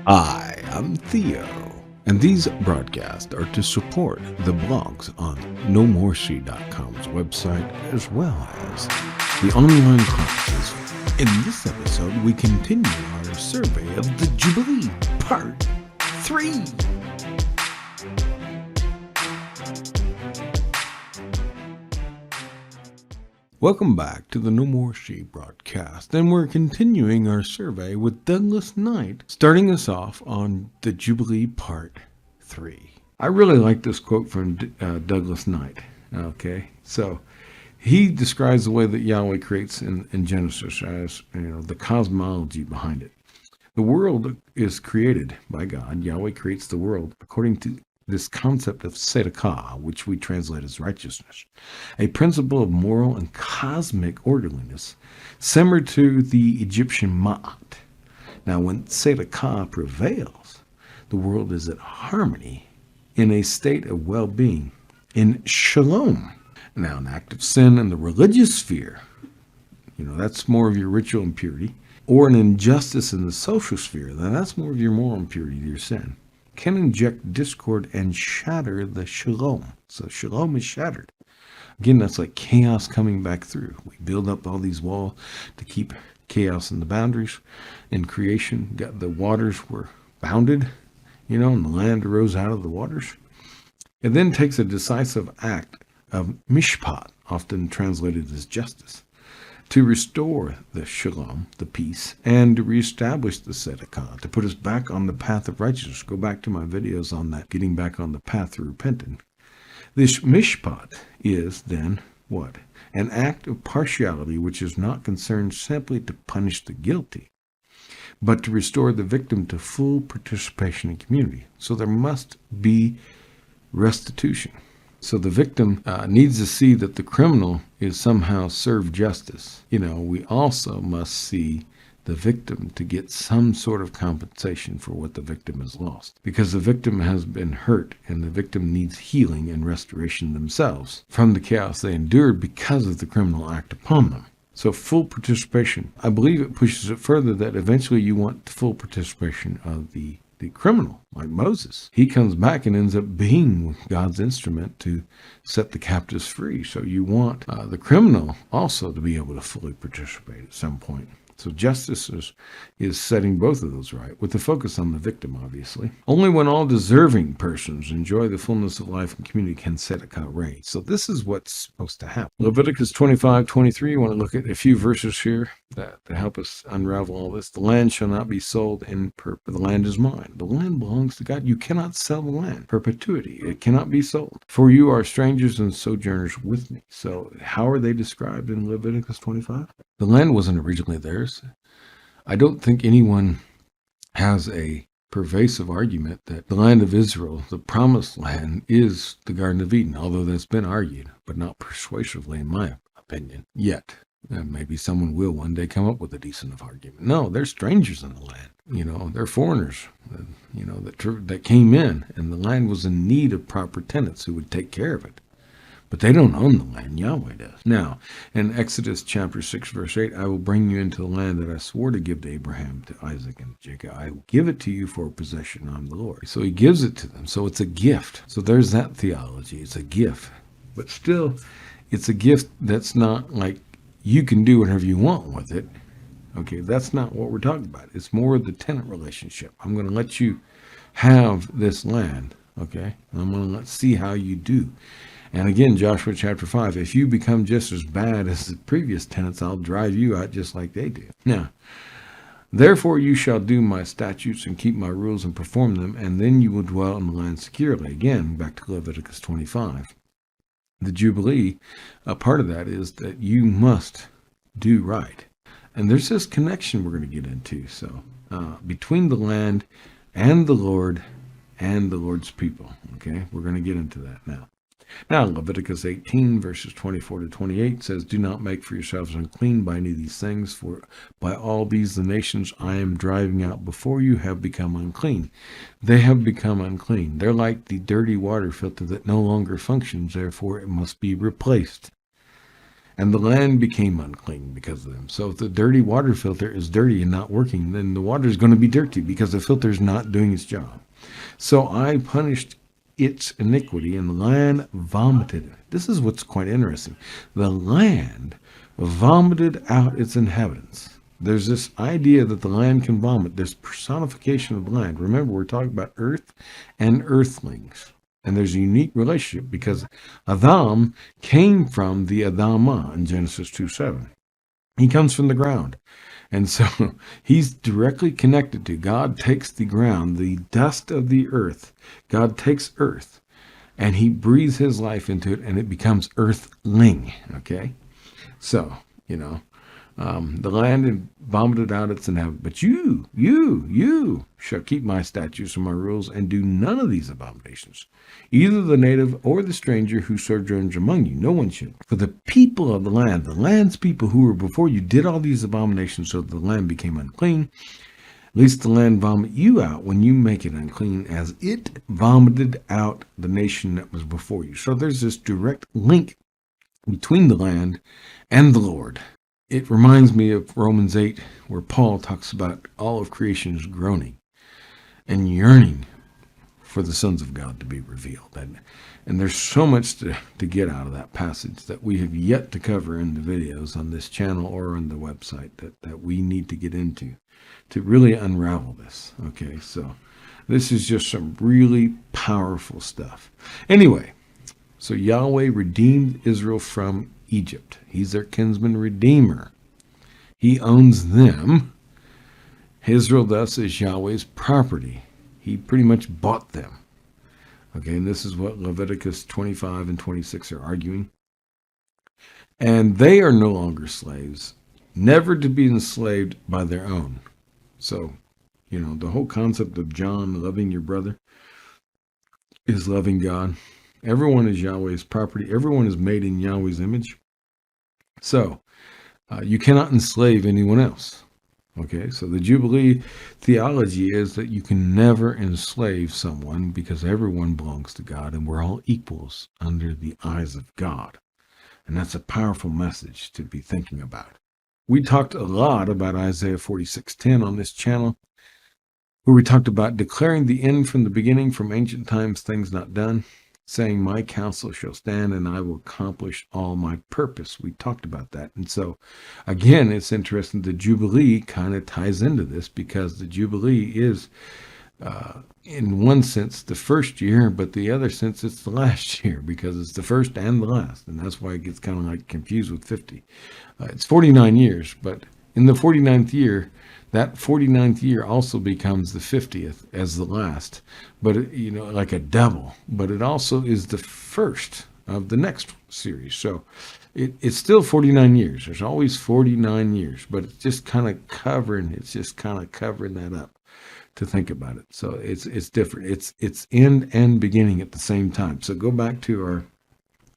Hi, I'm Theo, and these broadcasts are to support the blogs on NoMoreSea.com's website as well as the online classes. In this episode, we continue our survey of the Jubilee Part 3. Welcome back to the No More Sea broadcast, and we're continuing our survey with Douglas Knight, starting us off on the Jubilee Part 3. I really like this quote from Douglas Knight. Okay, so he describes the way that Yahweh creates in Genesis as, the cosmology behind it. The world is created by God. Yahweh creates the world according to this concept of tzedakah, which we translate as righteousness, a principle of moral and cosmic orderliness, similar to the Egyptian ma'at. Now, when tzedakah prevails, the world is at harmony, in a state of well-being, in shalom. Now, an act of sin in the religious sphere, that's more of your ritual impurity, or an injustice in the social sphere, then that's more of your moral impurity, your sin, can inject discord and shatter the shalom. So shalom is shattered. Again, that's like chaos coming back through. We build up all these walls to keep chaos in the boundaries. In creation, the waters were bounded, and the land arose out of the waters. It then takes a decisive act of mishpat, often translated as justice, to restore the shalom, the peace, and to reestablish the tzedakah, to put us back on the path of righteousness. Go back to my videos on that, getting back on the path to repentance. This mishpat is then what? An act of partiality which is not concerned simply to punish the guilty, but to restore the victim to full participation in community. So there must be restitution. So the victim needs to see that the criminal is somehow served justice. We also must see the victim to get some sort of compensation for what the victim has lost. Because the victim has been hurt and the victim needs healing and restoration themselves from the chaos they endured because of the criminal act upon them. So full participation. I believe it pushes it further that eventually you want full participation of the criminal, like Moses. He comes back and ends up being God's instrument to set the captives free. So you want the criminal also to be able to fully participate at some point. So justice is setting both of those right, with the focus on the victim, obviously. Only when all deserving persons enjoy the fullness of life and community can tzedakah reign. So this is what's supposed to happen. Leviticus 25:23, you want to look at a few verses here that help us unravel all this. The land shall not be sold in the land is mine. The land belongs to God. You cannot sell the land. Perpetuity. It cannot be sold. For you are strangers and sojourners with me. So how are they described in Leviticus 25? The land wasn't originally theirs. I don't think anyone has a pervasive argument that the land of Israel, the promised land, is the Garden of Eden, although that's been argued, but not persuasively in my opinion, yet. And maybe someone will one day come up with a decent enough argument. No, they're strangers in the land. They're foreigners, that came in, and the land was in need of proper tenants who would take care of it. But they don't own the land. Yahweh does. Now, in Exodus chapter 6, verse 8, I will bring you into the land that I swore to give to Abraham, to Isaac, and to Jacob. I will give it to you for a possession. I'm the Lord. So he gives it to them. So it's a gift. So there's that theology. It's a gift. But still, it's a gift that's not like you can do whatever you want with it. Okay, that's not what we're talking about. It's more of the tenant relationship. I'm going to let you have this land. Okay, and I'm going to see how you do. And again, Joshua chapter 5, if you become just as bad as the previous tenants, I'll drive you out just like they did. Now, therefore you shall do my statutes and keep my rules and perform them, and then you will dwell in the land securely. Again, back to Leviticus 25. The Jubilee, a part of that is that you must do right. And there's this connection we're going to get into. So between the land and the Lord and the Lord's people. Okay, we're going to get into that now. Now, Leviticus 18, verses 24 to 28 says, do not make for yourselves unclean by any of these things, for by all these the nations I am driving out before you have become unclean. They have become unclean. They're like the dirty water filter that no longer functions, therefore it must be replaced. and the land became unclean because of them. So if the dirty water filter is dirty and not working, then the water is going to be dirty because the filter is not doing its job. So I punished its iniquity, and the land vomited it. This is what's quite interesting. The land vomited out its inhabitants. There's this idea that the land can vomit, this personification of the land. Remember, we're talking about earth and earthlings. And there's a unique relationship because Adam came from the Adamah in Genesis 2:7. He comes from the ground. And so he's directly connected to God takes the ground, the dust of the earth. God takes earth and he breathes his life into it and it becomes earthling. Okay? So, the land vomited out its inhabitants. But you shall keep my statutes and my rules and do none of these abominations. Either the native or the stranger who sojourns among you. No one should. For the people of the land's people who were before you did all these abominations so that the land became unclean. At least the land vomit you out when you make it unclean as it vomited out the nation that was before you. So there's this direct link between the land and the Lord. It reminds me of Romans 8, where Paul talks about all of creation is groaning and yearning for the sons of God to be revealed. And there's so much to get out of that passage that we have yet to cover in the videos on this channel or on the website that we need to get into to really unravel this. Okay, so this is just some really powerful stuff. Anyway, so Yahweh redeemed Israel from Egypt. He's their kinsman redeemer. He owns them. Israel thus is Yahweh's property. He pretty much bought them. Okay, and this is what Leviticus 25 and 26 are arguing. And they are no longer slaves, never to be enslaved by their own. So, the whole concept of John loving your brother is loving God. Everyone is Yahweh's property. Everyone is made in Yahweh's image. So, you cannot enslave anyone else. Okay, so the Jubilee theology is that you can never enslave someone because everyone belongs to God and we're all equals under the eyes of God. And that's a powerful message to be thinking about. We talked a lot about Isaiah 46:10 on this channel, where we talked about declaring the end from the beginning, from ancient times, things not done, saying, my counsel shall stand and I will accomplish all my purpose. We talked about that. And so, again, it's interesting. The Jubilee kind of ties into this because the Jubilee is, in one sense, the first year, but the other sense, it's the last year because it's the first and the last. And that's why it gets kind of like confused with 50. It's 49 years, but in the 49th year, that 49th year also becomes the 50th as the last, but like a double. But it also is the first of the next series. So it's still 49 years. There's always 49 years, but it's just kind of covering that up to think about it. So it's different. It's end and beginning at the same time. So go back to our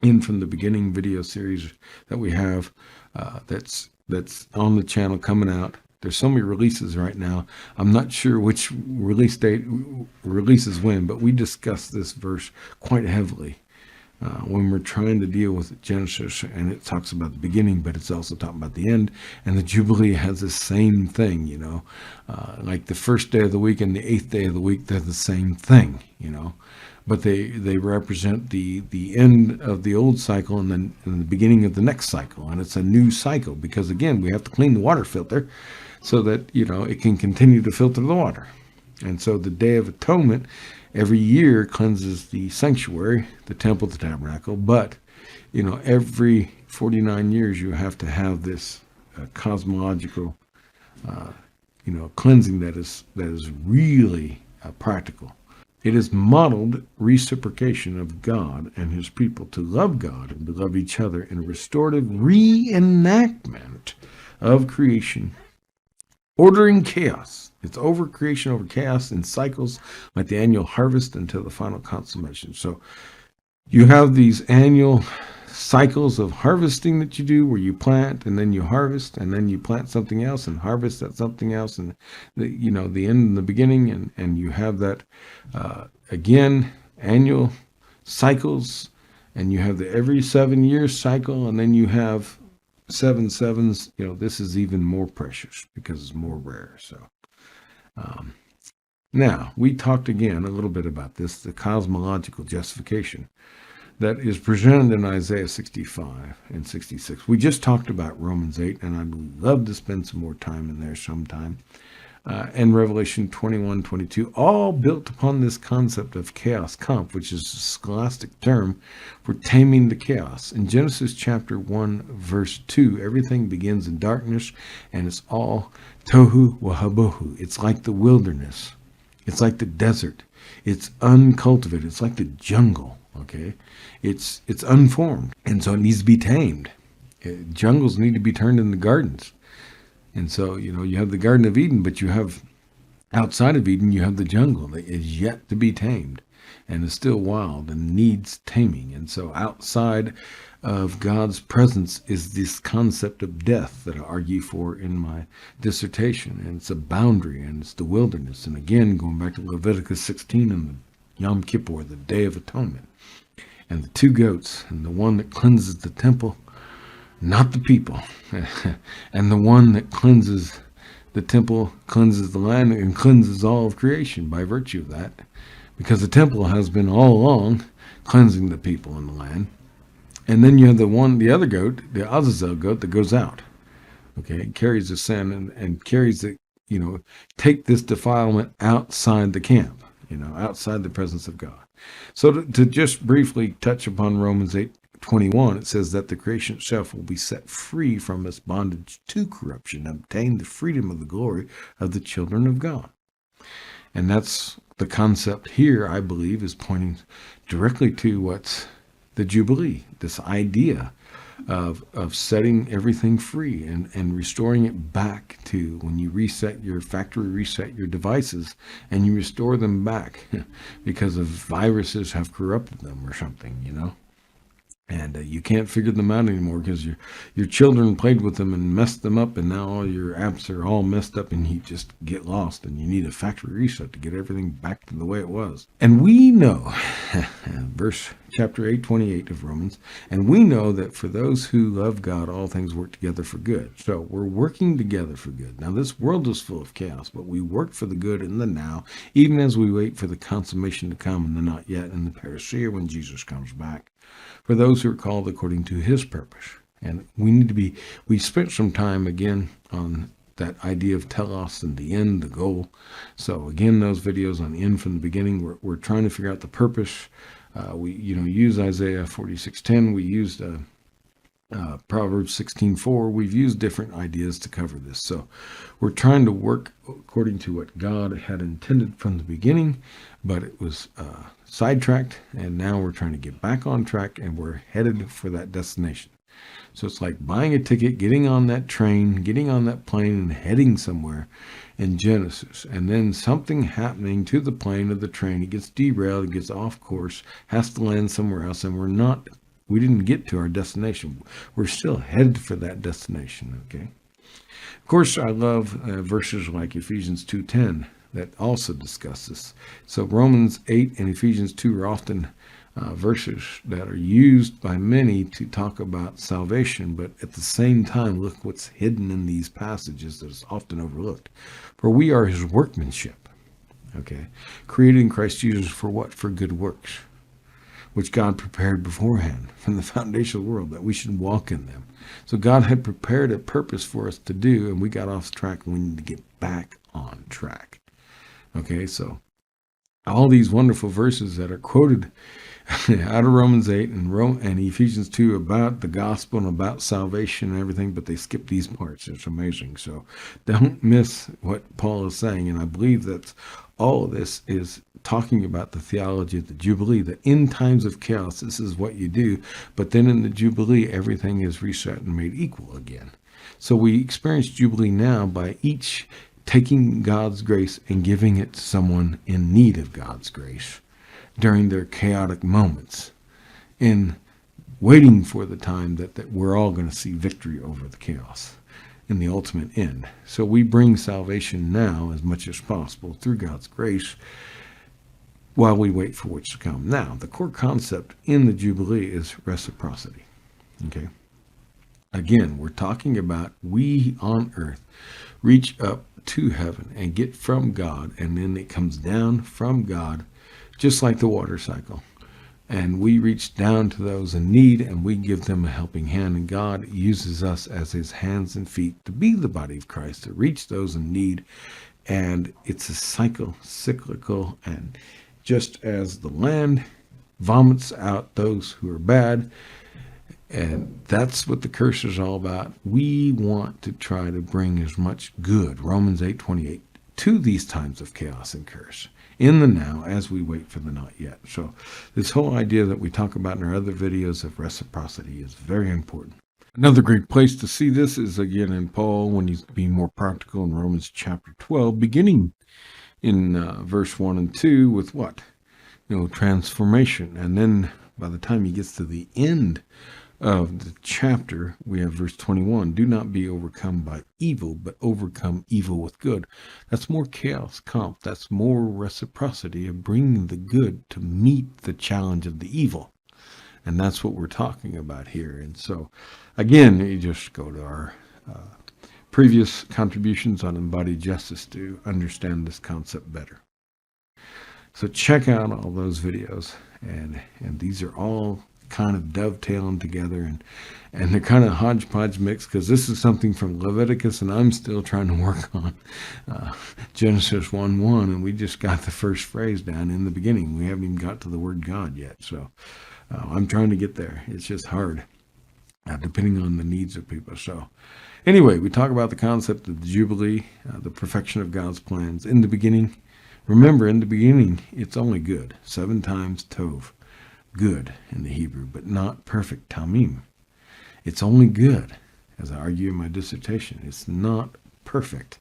End from the Beginning video series that we have that's on the channel coming out. There's so many releases right now. I'm not sure which release date releases when, but we discussed this verse quite heavily when we're trying to deal with Genesis, and it talks about the beginning, but it's also talking about the end. And the Jubilee has the same thing, like the first day of the week and the 8th day of the week, they're the same thing, But they represent the end of the old cycle and then the beginning of the next cycle. And it's a new cycle because, again, we have to clean the water filter so that, it can continue to filter the water. And so the Day of Atonement every year cleanses the sanctuary, the temple, the tabernacle. But, every 49 years you have to have this cosmological, cleansing that is really practical. It is modeled reciprocation of God and his people to love God and to love each other in a restorative reenactment of creation, ordering chaos. It's over creation, over chaos in cycles like the annual harvest until the final consummation. So you have these annual cycles of harvesting that you do where you plant and then you harvest and then you plant something else and harvest that something else, and the end and the beginning, and you have that again annual cycles, and you have the every 7 year cycle, and then you have 7 sevens, this is even more precious because it's more rare. So now we talked again a little bit about this, the cosmological justification that is presented in Isaiah 65 and 66. We just talked about Romans 8, and I'd love to spend some more time in there sometime. And Revelation 21, 22, all built upon this concept of chaos comp, which is a scholastic term for taming the chaos. In Genesis chapter 1, verse 2, everything begins in darkness, and it's all tohu wahabohu. It's like the wilderness. It's like the desert. It's uncultivated. It's like the jungle, okay? It's unformed, and so it needs to be tamed. Jungles need to be turned into gardens. And so, you have the Garden of Eden, but you have, outside of Eden, you have the jungle that is yet to be tamed and is still wild and needs taming. And so outside of God's presence is this concept of death that I argue for in my dissertation. And it's a boundary, and it's the wilderness. And again, going back to Leviticus 16 and the Yom Kippur, the Day of Atonement, and the 2 goats, and the one that cleanses the temple, not the people, and the one that cleanses the temple, cleanses the land, and cleanses all of creation by virtue of that, because the temple has been all along cleansing the people in the land. And then you have the other goat, the Azazel goat, that goes out, okay, carries the sin and carries the, take this defilement outside the camp, outside the presence of God. So to just briefly touch upon Romans 8:21, it says that the creation itself will be set free from its bondage to corruption, and obtain the freedom of the glory of the children of God. And that's the concept here, I believe, is pointing directly to what's the Jubilee, this idea of setting everything free and restoring it back to when you reset your devices and you restore them back because of viruses have corrupted them or something, And you can't figure them out anymore because your children played with them and messed them up, and now all your apps are all messed up, and you just get lost, and you need a factory reset to get everything back to the way it was. And we know, chapter 8:28 of Romans, and we know that for those who love God, all things work together for good. So we're working together for good. Now, this world is full of chaos, but we work for the good in the now, even as we wait for the consummation to come in the not yet, and the Parousia when Jesus comes back, for those who are called according to his purpose. And we spent some time again on that idea of telos and the end, the goal. So again, those videos on the end from the beginning, we're trying to figure out the purpose. We use Isaiah 46:10. We used Proverbs 16:4. We've used different ideas to cover this. So we're trying to work according to what God had intended from the beginning, but it was sidetracked, and now we're trying to get back on track, and we're headed for that destination. So it's like buying a ticket, getting on that train, getting on that plane, and heading somewhere in Genesis, and then something happening to the plane or the train. It gets derailed, it gets off course, has to land somewhere else, and we didn't get to our destination. We're still headed for that destination, okay? Of course, I love verses like Ephesians 2:10 that also discuss this. So Romans 8 and Ephesians 2 are often verses that are used by many to talk about salvation, but at the same time, look what's hidden in these passages that is often overlooked. For we are his workmanship, okay, created in Christ Jesus for what? For good works, which God prepared beforehand from the foundation of the world, that we should walk in them. So God had prepared a purpose for us to do, and we got off track, and we need to get back on track. Okay, so all these wonderful verses that are quoted out of Romans 8 and Ephesians 2 about the gospel and about salvation and everything, but they skip these parts. It's amazing. So don't miss what Paul is saying. And I believe that all of this is talking about the theology of the Jubilee, that in times of chaos, this is what you do. But then in the Jubilee, everything is reset and made equal again. So we experience Jubilee now by each taking God's grace and giving it to someone in need of God's grace during their chaotic moments, in waiting for the time that we're all going to see victory over the chaos in the ultimate end. So we bring salvation now as much as possible through God's grace while we wait for what's to come. Now, the core concept in the Jubilee is reciprocity. Okay? Again, we're talking about we on earth reach up to heaven and get from God, and then it comes down from God, just like the water cycle. And we reach down to those in need, and we give them a helping hand. And God uses us as his hands and feet to be the body of Christ, to reach those in need. And it's a cyclical. And just as the land vomits out those who are bad, and that's what the curse is all about. We want to try to bring as much good, Romans 8:28, to these times of chaos and curse, in the now as we wait for the not yet. So this whole idea that we talk about in our other videos of reciprocity is very important. Another great place to see this is again in Paul when he's being more practical in Romans chapter 12, beginning in verse 1 and 2 with what? Transformation. And then by the time he gets to the end of the chapter, we have verse 21. Do not be overcome by evil, but overcome evil with good. That's more chaos comp. That's more reciprocity of bringing the good to meet the challenge of the evil. And that's what we're talking about here. And so, again, you just go to our previous contributions on embodied justice to understand this concept better. So check out all those videos. And these are all kind of dovetailing together, and they're kind of hodgepodge mix, because this is something from Leviticus, and I'm still trying to work on Genesis 1:1, and we just got the first phrase down in the beginning. We haven't even got to the word God yet, so I'm trying to get there. It's just hard, depending on the needs of people. So anyway, we talk about the concept of the Jubilee, the perfection of God's plans. In the beginning, remember, in the beginning, it's only good. 7 times tov. Good in the Hebrew, but not perfect, tamim. It's only good, as I argue in my dissertation. It's not perfect,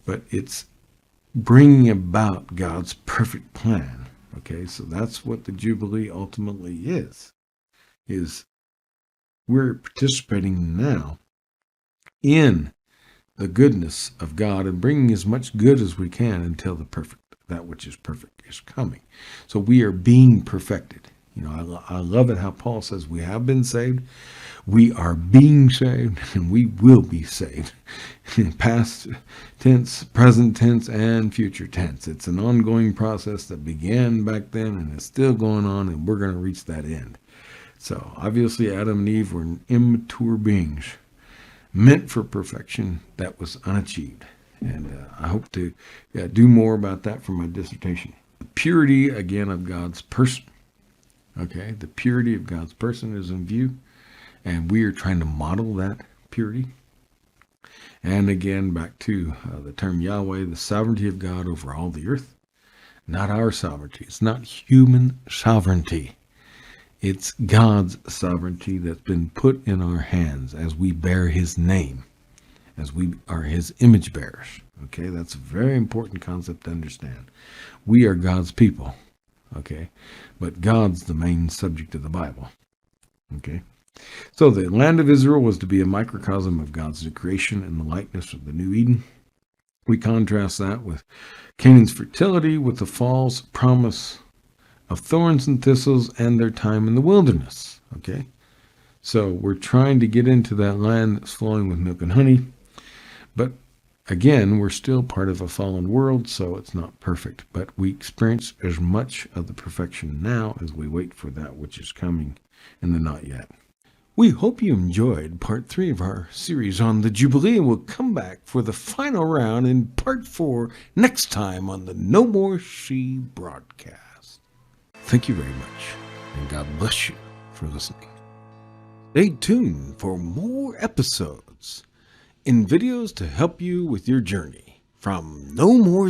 but it's bringing about God's perfect plan. Okay, so that's what the Jubilee ultimately is we're participating now in the goodness of God and bringing as much good as we can until that which is perfect is coming. So we are being perfected. I love it how Paul says we have been saved, we are being saved, and we will be saved. Past tense, present tense, and future tense. It's an ongoing process that began back then and is still going on, and we're going to reach that end. So obviously Adam and Eve were immature beings, meant for perfection that was unachieved. And I hope to do more about that for my dissertation. The purity, again, of God's person. Okay, the purity of God's person is in view, and we are trying to model that purity. And again, back to the term Yahweh, the sovereignty of God over all the earth. Not our sovereignty. It's not human sovereignty. It's God's sovereignty that's been put in our hands as we bear his name, as we are his image bearers. Okay, that's a very important concept to understand. We are God's people. Okay, but God's the main subject of the Bible. Okay, so the land of Israel was to be a microcosm of God's new creation in the likeness of the new Eden. We contrast that with Canaan's fertility with the false promise of thorns and thistles and their time in the wilderness. Okay, so we're trying to get into that land that's flowing with milk and honey, but again, we're still part of a fallen world, so it's not perfect, but we experience as much of the perfection now as we wait for that which is coming in the not yet. We hope you enjoyed part 3 of our series on the Jubilee, and we'll come back for the final round in part 4 next time on the No More She broadcast. Thank you very much, and God bless you for listening. Stay tuned for more episodes in videos to help you with your journey from nomorec.com.